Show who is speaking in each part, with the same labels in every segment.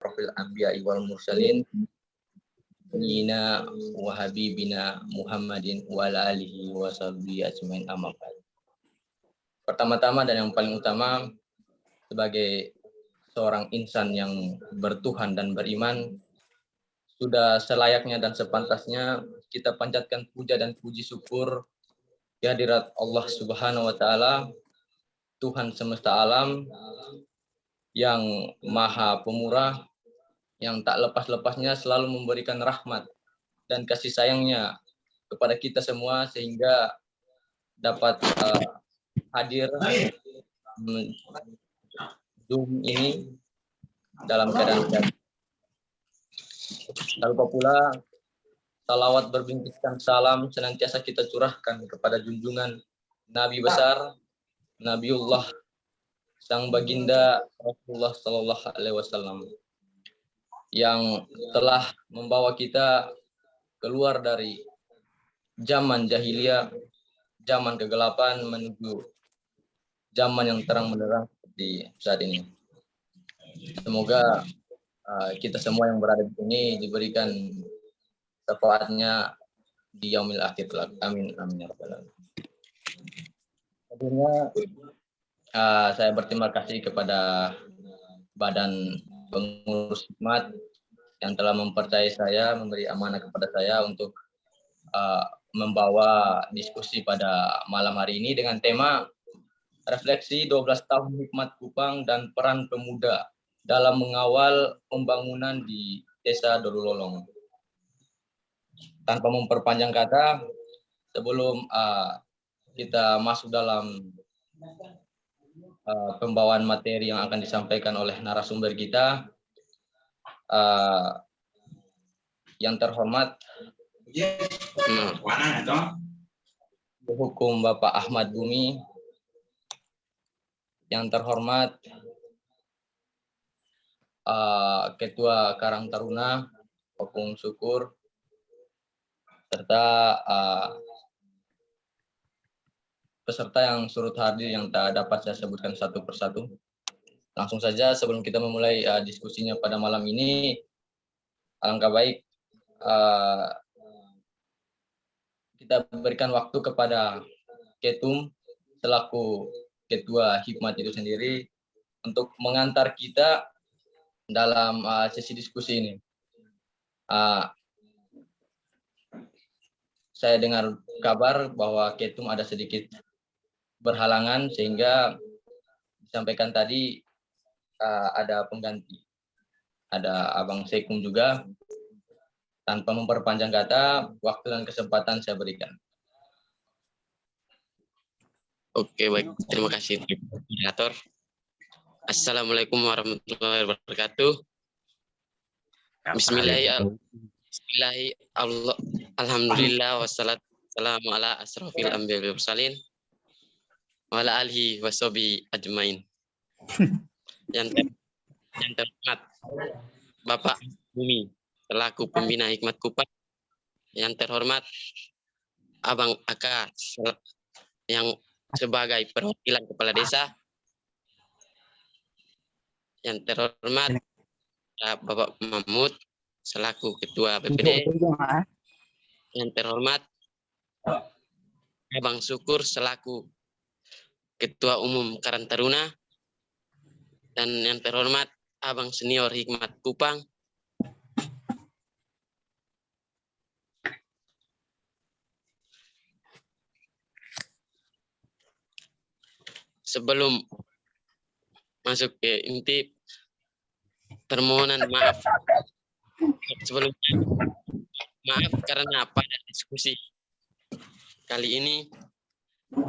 Speaker 1: asrofil anbiya'i wal mursalin Nina wa habibina Muhammadin wa ala alihi wa sahbihi ajmain amma ba'd. Pertama-tama dan yang paling utama, sebagai seorang insan yang bertuhan dan beriman, sudah selayaknya dan sepantasnya kita panjatkan puja dan puji syukur kehadirat Allah Subhanahu wa taala, Tuhan semesta alam yang Maha Pemurah, yang tak lepas-lepasnya selalu memberikan rahmat dan kasih sayangnya kepada kita semua sehingga dapat hadir Zoom ini dalam keadaan sehat. Tak lupa pula salawat berbingkiskan salam senantiasa kita curahkan kepada junjungan Nabi besar Nabiullah Sang Baginda Rasulullah Sallallahu Alaihi Wasallam yang telah membawa kita keluar dari zaman jahiliyah, zaman kegelapan menuju zaman yang terang benderang seperti saat ini. Semoga kita semua yang berada di sini diberikan syafaatnya di yaumil akhir. Amin amin ya rabbal alamin. Sebelumnya saya berterima kasih kepada Badan Pengurus Hikmat yang telah mempercayai saya, memberi amanah kepada saya untuk membawa diskusi pada malam hari ini dengan tema refleksi 12 tahun Hikmat Kupang dan peran pemuda dalam mengawal pembangunan di Desa Dolulolong. Tanpa memperpanjang kata, sebelum kita masuk dalam pembawaan materi yang akan disampaikan oleh narasumber kita, yang terhormat Hukum Bapak Ahmad Bumi, yang terhormat Ketua Karang Taruna Opung Syukur, serta peserta yang surut hadir yang tak dapat saya sebutkan satu persatu. Langsung saja sebelum kita memulai diskusinya pada malam ini, alangkah baik kita berikan waktu kepada Ketum selaku Ketua Hikmat itu sendiri untuk mengantar kita dalam sesi diskusi ini. Saya dengar kabar bahwa Ketum ada sedikit berhalangan sehingga disampaikan tadi ada pengganti. Ada Abang Sekum juga. Tanpa memperpanjang kata, waktu dan kesempatan saya berikan.
Speaker 2: Oke, baik. Terima kasih, moderator. Assalamualaikum warahmatullahi wabarakatuh. Alhamdulillah wassalatu wassalamu ala asrofil anbiya'i wal mursalin wa ala alihi washabihi ajmain. Yang terhormat Bapak Bumi selaku pembina Hikmat Kupang, yang terhormat Abang Aka yang sebagai perwakilan kepala desa, yang terhormat Bapak Mahmud selaku ketua BPD, yang terhormat Abang Syukur selaku ketua umum Karang Taruna, dan yang terhormat Abang senior Hikmat Kupang. Sebelum masuk ke inti permohonan maaf sebelumnya, maaf karena pada diskusi kali ini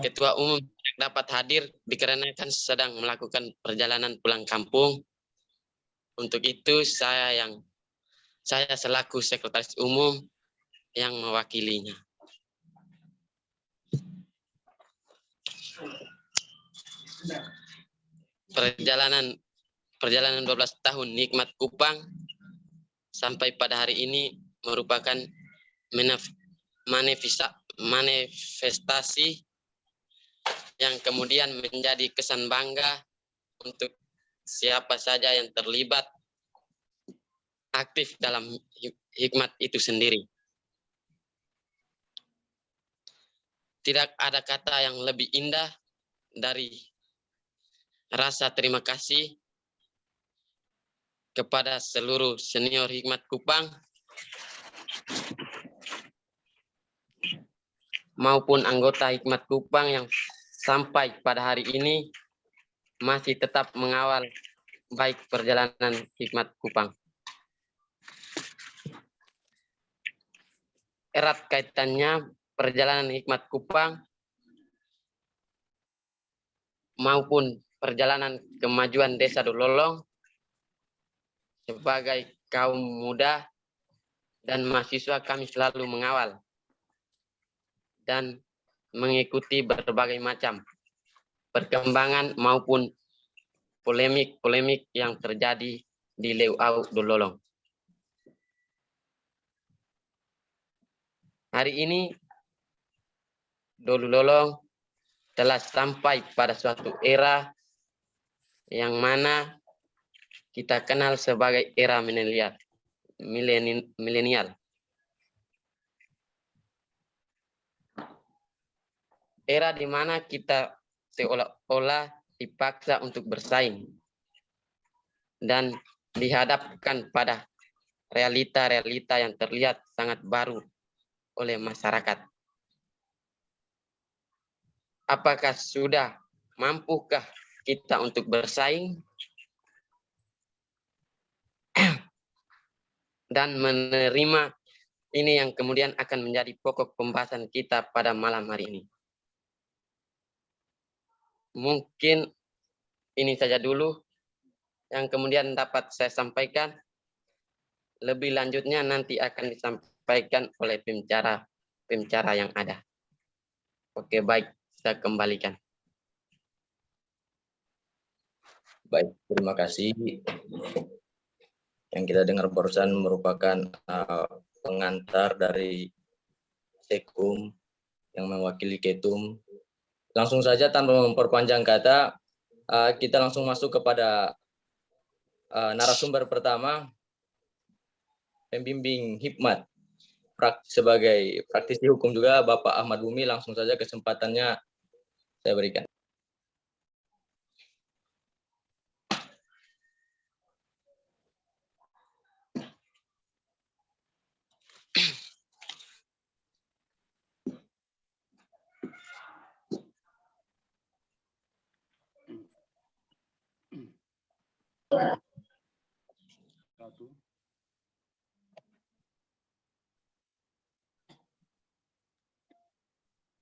Speaker 2: Ketua Umum tidak dapat hadir dikarenakan sedang melakukan perjalanan pulang kampung. Untuk itu saya selaku Sekretaris Umum yang mewakilinya. Perjalanan 12 tahun Hikmat Kupang sampai pada hari ini merupakan manifestasi yang kemudian menjadi kesan bangga untuk siapa saja yang terlibat aktif dalam hikmat itu sendiri. Tidak ada kata yang lebih indah dari rasa terima kasih kepada seluruh senior Hikmat Kupang maupun anggota Hikmat Kupang yang sampai pada hari ini masih tetap mengawal baik perjalanan Hikmat Kupang. Erat kaitannya perjalanan Hikmat Kupang maupun perjalanan kemajuan Desa Dololong sebagai kaum muda dan mahasiswa, kami selalu mengawal dan mengikuti berbagai macam perkembangan maupun polemik-polemik yang terjadi di Leuau Dololong. Hari ini Dololong telah sampai pada suatu era yang mana kita kenal sebagai era milenial. Era di mana kita seolah-olah dipaksa untuk bersaing dan dihadapkan pada realita-realita yang terlihat sangat baru oleh masyarakat. Apakah sudah mampukah kita untuk bersaing dan menerima ini yang kemudian akan menjadi pokok pembahasan kita pada malam hari ini. Mungkin ini saja dulu yang kemudian dapat saya sampaikan. Lebih lanjutnya nanti akan disampaikan oleh pembicara yang ada. Oke, baik, saya kembalikan.
Speaker 1: Baik, terima kasih. Yang kita dengar barusan merupakan pengantar dari Sekum yang mewakili Ketum. Langsung saja tanpa memperpanjang kata, kita langsung masuk kepada narasumber pertama, pembimbing Hikmat sebagai praktisi hukum juga, Bapak Ahmad Bumi. Langsung saja kesempatannya saya berikan.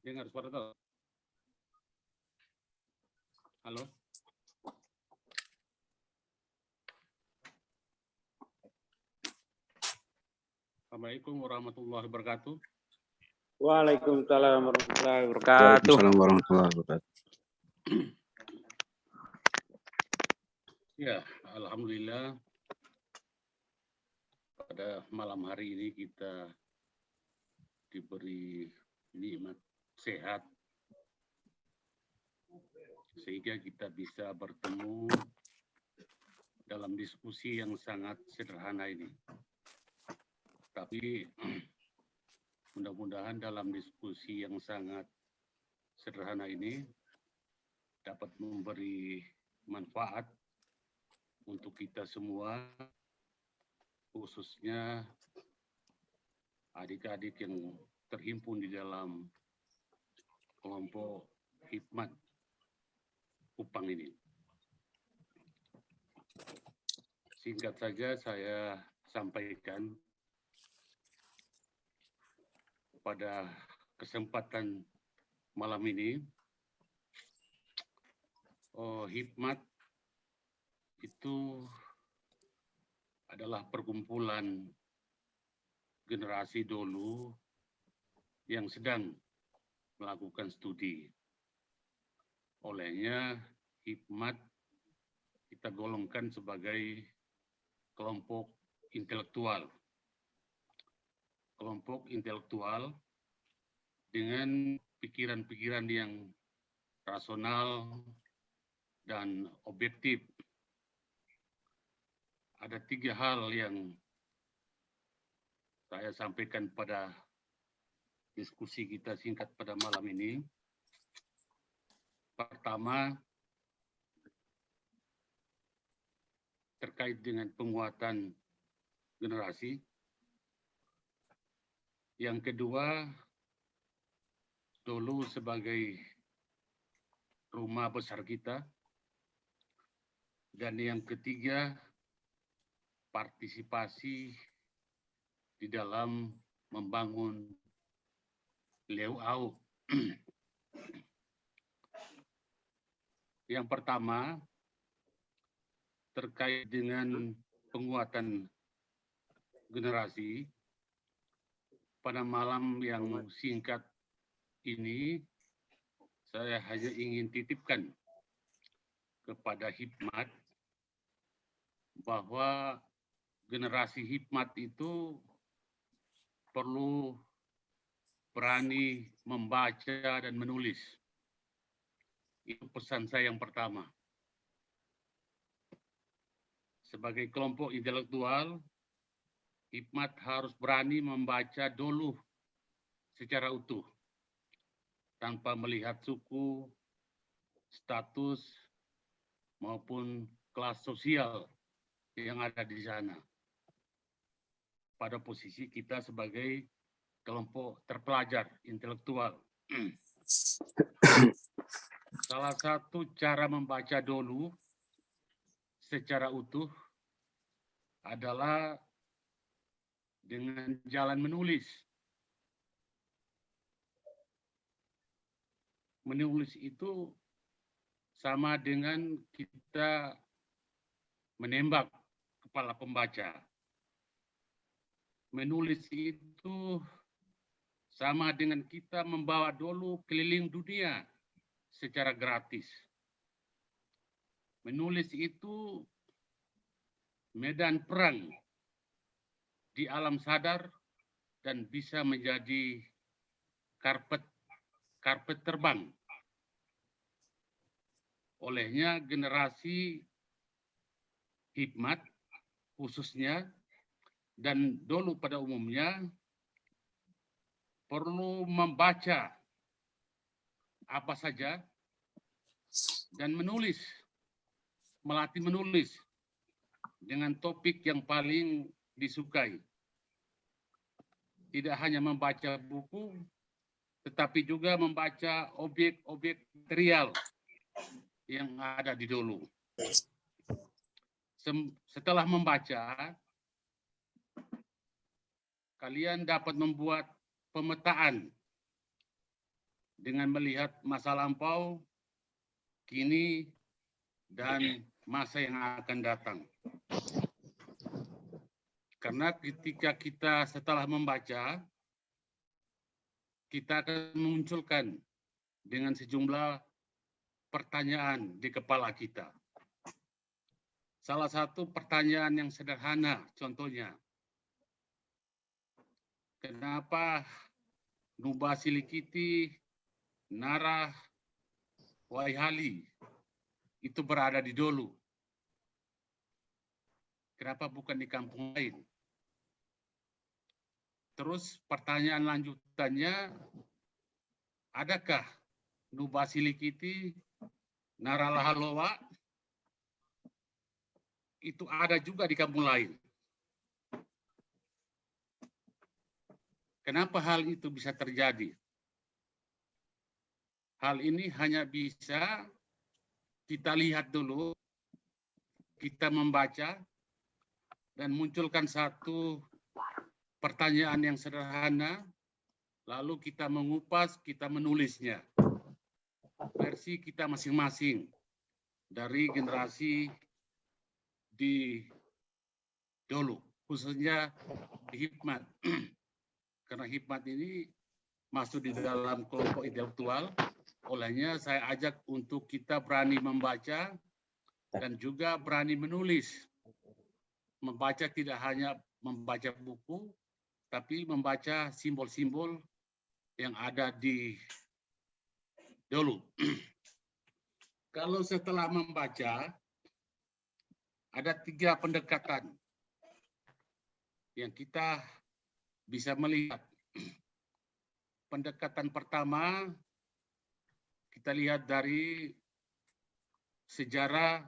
Speaker 3: Dengar suara tuh. Halo. Assalamualaikum warahmatullahi wabarakatuh.
Speaker 4: Waalaikumsalam warahmatullahi wabarakatuh.
Speaker 5: Waalaikumsalam warahmatullahi wabarakatuh.
Speaker 3: Ya, alhamdulillah pada malam hari ini kita diberi nikmat sehat sehingga kita bisa bertemu dalam diskusi yang sangat sederhana ini. Tapi mudah-mudahan dalam diskusi yang sangat sederhana ini dapat memberi manfaat untuk kita semua, khususnya adik-adik yang terhimpun di dalam kelompok Hikmat Kupang ini. Singkat saja saya sampaikan pada kesempatan malam ini, Hikmat itu adalah perkumpulan generasi dulu yang sedang melakukan studi. Olehnya Hikmat kita golongkan sebagai kelompok intelektual. Kelompok intelektual dengan pikiran-pikiran yang rasional dan objektif. Ada 3 hal yang saya sampaikan pada diskusi kita singkat pada malam ini. Pertama, terkait dengan penguatan generasi. Yang kedua, dulu sebagai rumah besar kita. Dan yang ketiga, partisipasi di dalam membangun Leuau. Yang pertama, terkait dengan penguatan generasi, pada malam yang singkat ini, saya hanya ingin titipkan kepada Hikmat bahwa generasi Hikmat itu perlu berani membaca dan menulis. Itu pesan saya yang pertama. Sebagai kelompok intelektual, Hikmat harus berani membaca dulu secara utuh, tanpa melihat suku, status, maupun kelas sosial yang ada di sana. Pada posisi kita sebagai kelompok terpelajar intelektual. Salah satu cara membaca dulu secara utuh adalah dengan jalan menulis. Menulis itu sama dengan kita menembak kepala pembaca. Menulis itu sama dengan kita membawa dulu keliling dunia secara gratis. Menulis itu medan perang di alam sadar dan bisa menjadi karpet terbang. Olehnya generasi Hikmat khususnya dan dulu pada umumnya perlu membaca apa saja dan menulis, melatih menulis dengan topik yang paling disukai. Tidak hanya membaca buku, tetapi juga membaca objek-objek material yang ada di dulu. Setelah membaca, kalian dapat membuat pemetaan dengan melihat masa lampau, kini, dan masa yang akan datang. Karena ketika kita setelah membaca, kita akan memunculkan dengan sejumlah pertanyaan di kepala kita. Salah satu pertanyaan yang sederhana, contohnya, kenapa Nuba Silikiti, Nara, Waihali itu berada di Dolu? Kenapa bukan di kampung lain? Terus pertanyaan lanjutannya, adakah Nuba Silikiti, Nara Lahalowa itu ada juga di kampung lain? Kenapa hal itu bisa terjadi? Hal ini hanya bisa kita lihat dulu, kita membaca, dan munculkan satu pertanyaan yang sederhana, lalu kita mengupas, kita menulisnya. Versi kita masing-masing dari generasi di dulu, khususnya di Hikmat. Karena Hikmat ini masuk di dalam kelompok intelektual, olehnya saya ajak untuk kita berani membaca dan juga berani menulis. Membaca tidak hanya membaca buku, tapi membaca simbol-simbol yang ada di dulu. Kalau setelah membaca, ada 3 pendekatan yang kita bisa melihat pendekatan pertama, kita lihat dari sejarah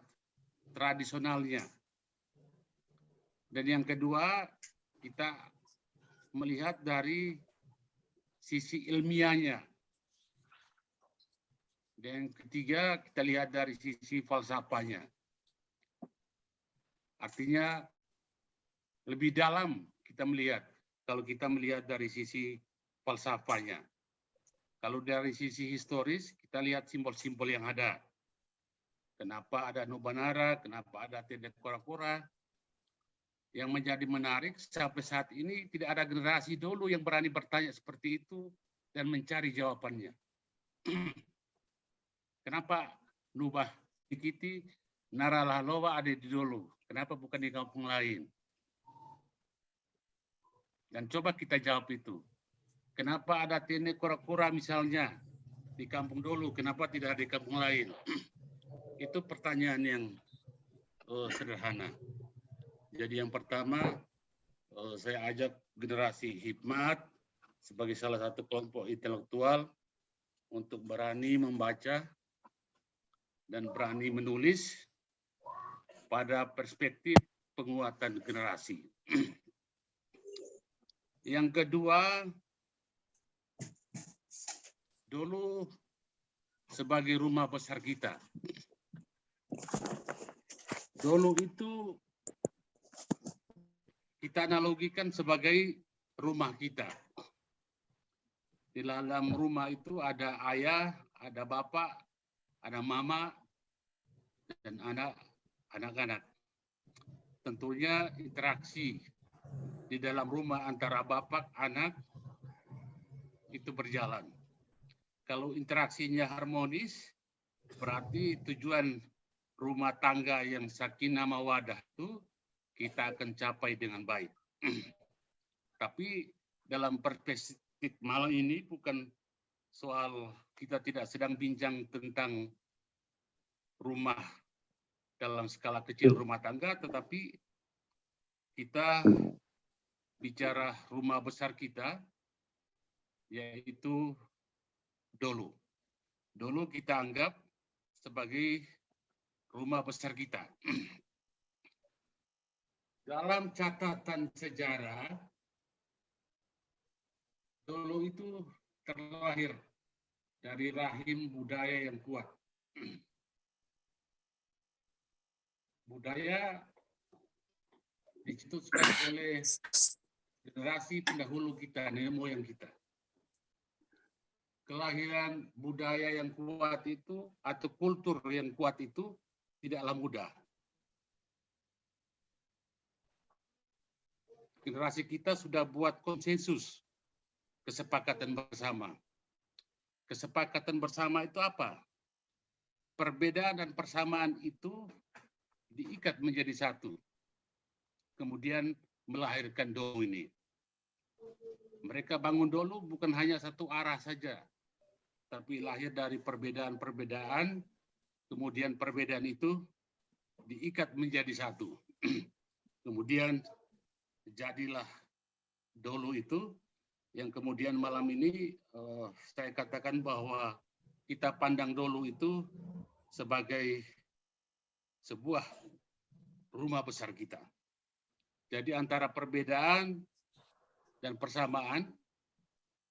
Speaker 3: tradisionalnya. Dan yang kedua, kita melihat dari sisi ilmiahnya. Dan yang ketiga, kita lihat dari sisi falsafahnya. Artinya lebih dalam kita melihat kalau kita melihat dari sisi falsafahnya. Kalau dari sisi historis, kita lihat simbol-simbol yang ada. Kenapa ada Nubanara, kenapa ada Tenda Kora-Kora. Yang menjadi menarik, sampai saat ini tidak ada generasi dulu yang berani bertanya seperti itu dan mencari jawabannya. Kenapa Nubah Dikiti, Naralalowa ada di dulu? Kenapa bukan di kampung lain? Dan coba kita jawab itu. Kenapa ada Tenda Kora-Kora misalnya di kampung dulu, kenapa tidak di kampung lain? Itu pertanyaan yang sederhana. Jadi yang pertama, saya ajak generasi Hikmat sebagai salah satu kelompok intelektual untuk berani membaca dan berani menulis pada perspektif penguatan generasi. Yang kedua, dulu sebagai rumah besar kita. Dulu itu kita analogikan sebagai rumah kita. Di dalam rumah itu ada ayah, ada bapak, ada mama, dan anak-anak. Tentunya interaksi di dalam rumah antara bapak, anak, itu berjalan. Kalau interaksinya harmonis, berarti tujuan rumah tangga yang sakinah mawadah itu kita akan capai dengan baik. Tapi dalam perspektif malam ini bukan soal kita tidak sedang bincang tentang rumah dalam skala kecil rumah tangga, tetapi kita bicara rumah besar kita, yaitu dulu. Dulu kita anggap sebagai rumah besar kita. Dalam catatan sejarah, dulu itu terlahir dari rahim budaya yang kuat. Budaya dicetuskan oleh generasi pendahulu kita, nenek moyang kita. Kelahiran budaya yang kuat itu atau kultur yang kuat itu tidaklah mudah. Generasi kita sudah buat konsensus, kesepakatan bersama. Kesepakatan bersama itu apa? Perbedaan dan persamaan itu diikat menjadi satu. Kemudian melahirkan dulu ini. Mereka bangun dulu bukan hanya satu arah saja, tapi lahir dari perbedaan-perbedaan, kemudian perbedaan itu diikat menjadi satu. Kemudian jadilah dulu itu, yang kemudian malam ini saya katakan bahwa kita pandang dulu itu sebagai sebuah rumah besar kita. Jadi antara perbedaan dan persamaan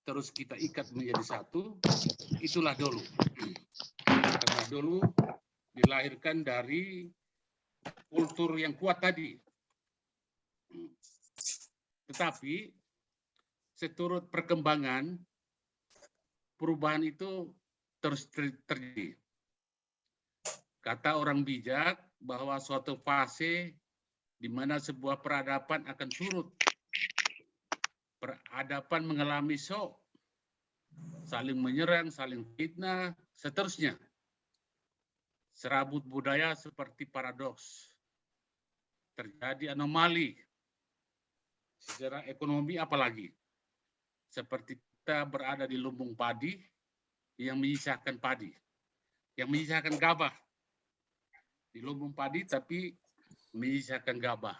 Speaker 3: terus kita ikat menjadi satu, itulah dulu. Karena dulu dilahirkan dari kultur yang kuat tadi. Tetapi seturut perkembangan, perubahan itu terus terjadi. Kata orang bijak bahwa suatu fase di mana sebuah peradaban akan surut. Peradaban mengalami shock, saling menyerang, saling fitnah, seterusnya. Serabut budaya seperti paradoks. Terjadi anomali. Secara ekonomi apalagi. Seperti kita berada di lumbung padi yang menyisakan padi. Yang menyisakan gabah. Di lumbung padi tapi menyisakan gabah.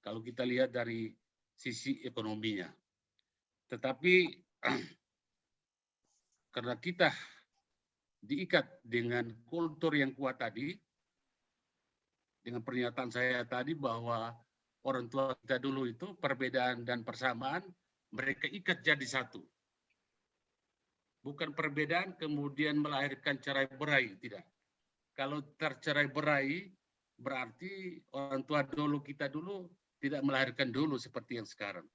Speaker 3: Kalau kita lihat dari sisi ekonominya. Tetapi karena kita diikat dengan kultur yang kuat tadi, dengan pernyataan saya tadi bahwa orang tua kita dulu itu perbedaan dan persamaan, mereka ikat jadi satu. Bukan perbedaan kemudian melahirkan cerai berai, tidak. Kalau tercerai berai, berarti orang tua dulu kita dulu tidak melahirkan dulu seperti yang sekarang.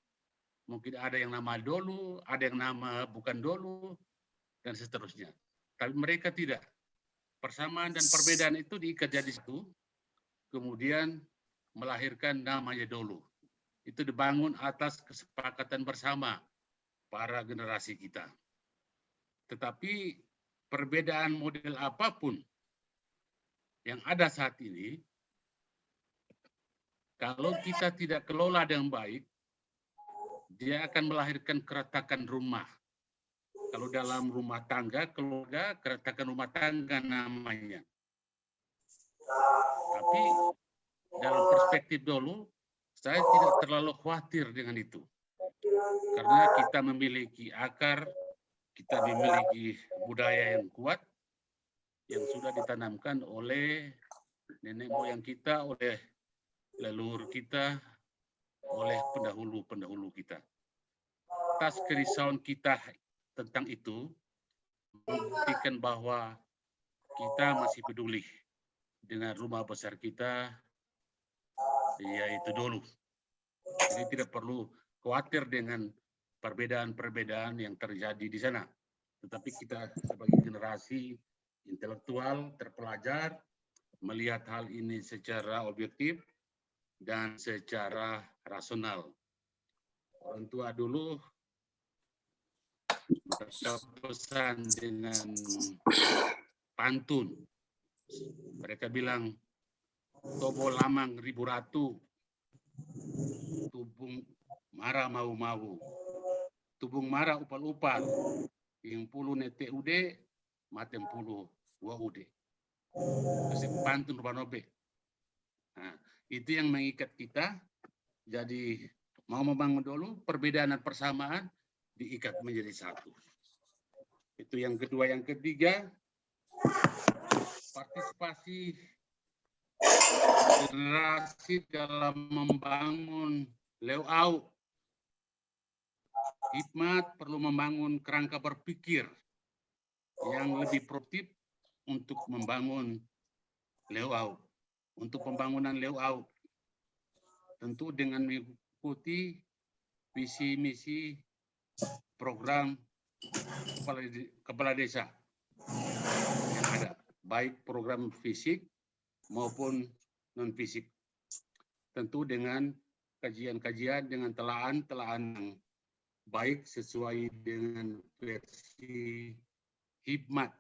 Speaker 3: Mungkin ada yang nama dulu, ada yang nama bukan dulu, dan seterusnya. Tapi mereka tidak. Persamaan dan perbedaan itu diikat jadi satu, kemudian melahirkan namanya dulu. Itu dibangun atas kesepakatan bersama para generasi kita. Tetapi perbedaan model apapun yang ada saat ini, kalau kita tidak kelola dengan baik, dia akan melahirkan keretakan rumah. Kalau dalam rumah tangga, keluarga, keretakan rumah tangga namanya. Tapi dalam perspektif dulu, saya tidak terlalu khawatir dengan itu. Karena kita memiliki akar, kita memiliki budaya yang kuat, yang sudah ditanamkan oleh nenek moyang kita, oleh leluhur kita, oleh pendahulu-pendahulu kita. Atas kerisauan kita tentang itu, membuktikan bahwa kita masih peduli dengan rumah besar kita, yaitu dulu. Jadi tidak perlu khawatir dengan perbedaan-perbedaan yang terjadi di sana. Tetapi kita sebagai generasi intelektual, terpelajar, melihat hal ini secara objektif dan secara rasional. Orang tua dulu mereka pesan dengan pantun. Mereka bilang, tobo lamang ribu ratu, tubung marah mau-mau, tubung marah upal-upal, yang puluh nete ude, matem puluh wa ude. Kasih pantun rubanobe. Nah, itu yang mengikat kita. Jadi mau membangun dulu perbedaan dan persamaan diikat menjadi satu. Itu yang kedua. Yang ketiga, partisipasi generasi dalam membangun leuau. Hikmat perlu membangun kerangka berpikir yang lebih produktif untuk membangun leuau. Untuk pembangunan leuau, tentu dengan mengikuti visi misi program kepala desa yang ada, baik program fisik maupun non fisik. Tentu dengan kajian-kajian, dengan telaan-telaan yang baik sesuai dengan versi Hikmat.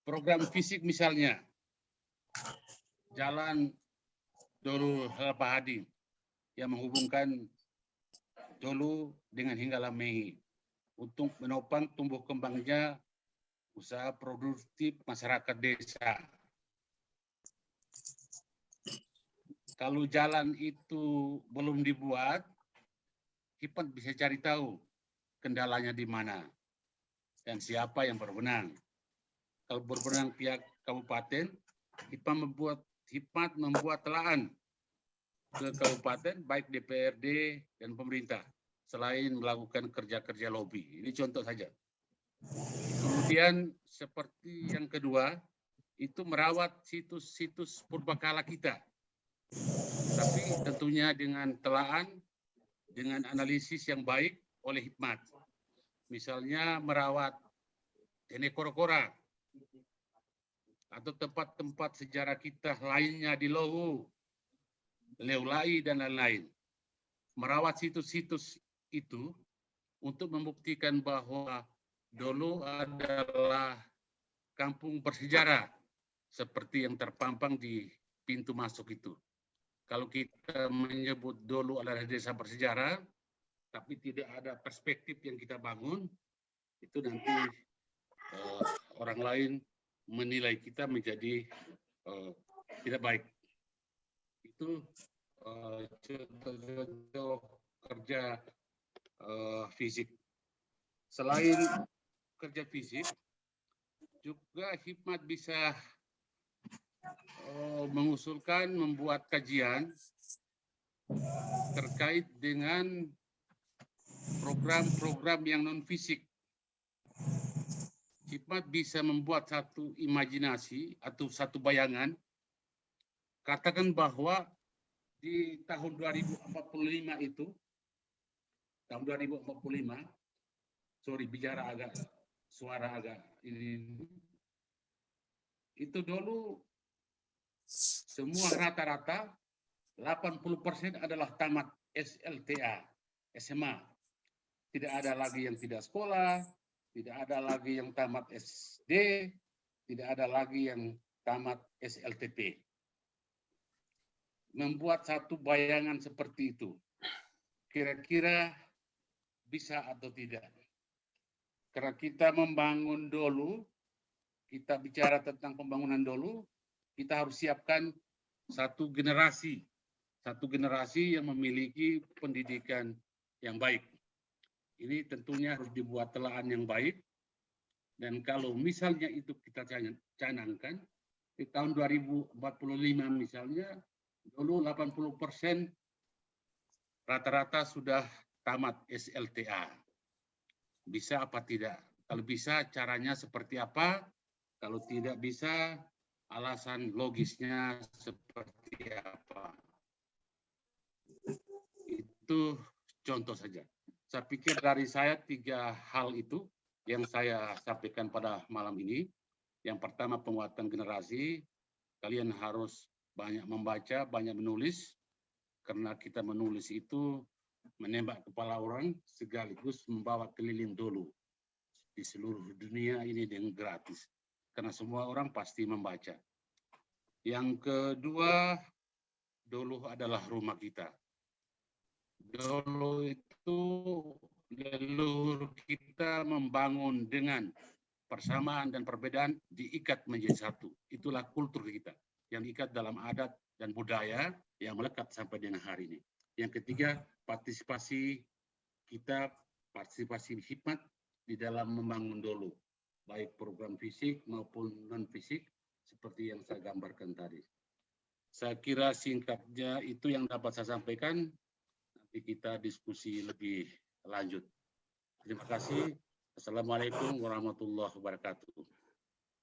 Speaker 3: Program fisik misalnya, jalan Dolu Halapahadi yang menghubungkan Dolu dengan Hinggala Mei untuk menopang tumbuh kembangnya usaha produktif masyarakat desa. Kalau jalan itu belum dibuat, Hikmat bisa cari tahu kendalanya di mana dan siapa yang berwenang. Kalau berwenang pihak kabupaten, Hikmat membuat telaan ke kabupaten, baik DPRD dan pemerintah, selain melakukan kerja-kerja lobby. Ini contoh saja. Kemudian seperti yang kedua, itu merawat situs-situs purbakala kita. Tapi tentunya dengan telaan, dengan analisis yang baik oleh Hikmat. Misalnya merawat Tene Kora-Kora, atau tempat-tempat sejarah kita lainnya di Lowu, Leulai, dan lain-lain. Merawat situs-situs itu untuk membuktikan bahwa dulu adalah kampung bersejarah seperti yang terpampang di pintu masuk itu. Kalau kita menyebut dulu adalah desa bersejarah, tapi tidak ada perspektif yang kita bangun, itu nanti orang lain menilai kita menjadi tidak baik. Itu contoh-contoh kerja fisik. Selain kerja fisik, juga hikmat bisa mengusulkan membuat kajian terkait dengan program-program yang non fisik. Hikmat bisa membuat satu imajinasi atau satu bayangan. Katakan bahwa di tahun 2045 itu, tahun 2045, sorry bicara agak, suara agak ini, itu dulu semua rata-rata 80% adalah tamat SLTA, SMA. Tidak ada lagi yang tidak sekolah, tidak ada lagi yang tamat SD, tidak ada lagi yang tamat SLTP. Membuat satu bayangan seperti itu, kira-kira bisa atau tidak? Karena kita membangun dulu, kita bicara tentang pembangunan dulu, kita harus siapkan satu generasi yang memiliki pendidikan yang baik. Ini tentunya harus dibuat telahan yang baik. Dan kalau misalnya itu kita canangkan, di tahun 2045 misalnya, dulu 80% rata-rata sudah tamat SLTA. Bisa apa tidak? Kalau bisa, caranya seperti apa? Kalau tidak bisa, alasan logisnya seperti apa? Itu contoh saja. Saya pikir dari saya 3 hal itu yang saya sampaikan pada malam ini. Yang pertama, penguatan generasi. Kalian harus banyak membaca, banyak menulis. Karena kita menulis itu menembak kepala orang sekaligus membawa keliling dulu. Di seluruh dunia ini dengan gratis. Karena semua orang pasti membaca. Yang kedua, dulu adalah rumah kita. Dulu itu leluhur kita membangun dengan persamaan dan perbedaan diikat menjadi satu. Itulah kultur kita yang diikat dalam adat dan budaya yang melekat sampai dengan hari ini. Yang ketiga, partisipasi kita, partisipasi hikmat di dalam membangun dulu, baik program fisik maupun non fisik seperti yang saya gambarkan tadi. Saya kira singkatnya itu yang dapat saya sampaikan. Nanti kita diskusi lebih lanjut. Terima kasih. Assalamualaikum warahmatullahi wabarakatuh.